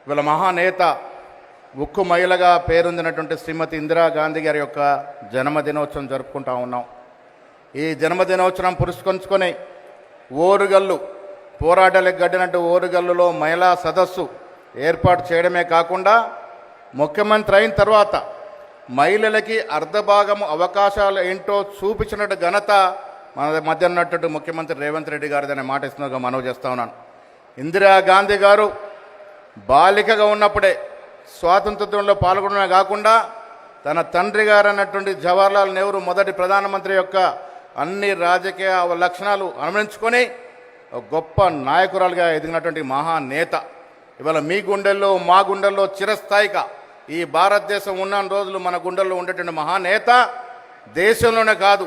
వీళ్ళ మహానేత ఉక్కు మహిళగా పేరొందినటువంటి శ్రీమతి ఇందిరాగాంధీ గారి యొక్క జన్మదినోత్సవం జరుపుకుంటా ఉన్నాం. ఈ జన్మదినోత్సవం పురస్కరించుకొని ఓరుగల్లు పోరాటాలకు గడ్డినట్టు ఓరుగల్లులో మహిళా సదస్సు ఏర్పాటు చేయడమే కాకుండా ముఖ్యమంత్రి అయిన తర్వాత మహిళలకి అర్ధభాగం అవకాశాలు ఏంటో చూపించినట్టు ఘనత మన మధ్య ఉన్నట్టు ముఖ్యమంత్రి రేవంత్ రెడ్డి గారిదనే మాట ఇస్తున్నగా మనవి చేస్తా ఉన్నాను. ఇందిరాగాంధీ గారు బాలికగా ఉన్నప్పుడే స్వాతంత్ర్యంలో పాల్గొనడమే కాకుండా తన తండ్రి గారు అన్నటువంటి జవహర్లాల్ నెహ్రూ మొదటి ప్రధానమంత్రి యొక్క అన్ని రాజకీయ లక్షణాలు అనుసరించుకొని గొప్ప నాయకురాలుగా ఎదిగినటువంటి మహానేత. ఇవాళ మీ గుండెల్లో మా గుండెల్లో చిరస్థాయిగా ఈ భారతదేశం ఉన్న రోజులు మన గుండెల్లో ఉండేటువంటి మహానేత దేశంలోనే కాదు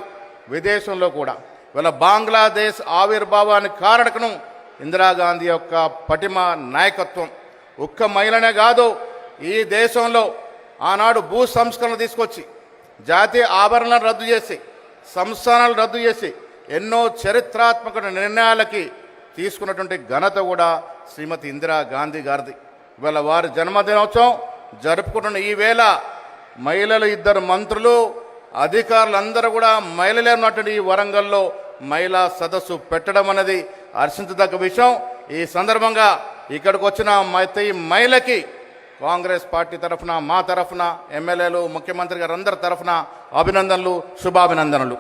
విదేశంలో కూడా. ఇవాళ బంగ్లాదేశ్ ఆవిర్భావానికి కారణకం ఇందిరాగాంధీ యొక్క పటిమ నాయకత్వం. ఒక్క మహిళనే కాదు, ఈ దేశంలో ఆనాడు భూ సంస్కరణ తీసుకొచ్చి జాతీయ ఆభరణాలను రద్దు చేసి సంస్థానాలు రద్దు చేసి ఎన్నో చరిత్రాత్మక నిర్ణయాలకి తీసుకున్నటువంటి ఘనత కూడా శ్రీమతి ఇందిరాగాంధీ గారిది. ఇవాళ వారి జన్మదినోత్సవం జరుపుకుంటున్న ఈ వేళ మహిళలు 2 మంత్రులు అధికారులందరూ కూడా మహిళలే ఉన్నటువంటి ఈ వరంగల్లో మహిళా సదస్సు పెట్టడం అనేది హర్షించదగ్గ విషయం. ఈ సందర్భంగా ఇక్కడికి వచ్చిన ప్రతి మహిళకి కాంగ్రెస్ పార్టీ తరఫున, మా తరఫున, ఎమ్మెల్యేలు, ముఖ్యమంత్రి గారు అందరి తరఫున అభినందనలు, శుభాభినందనలు.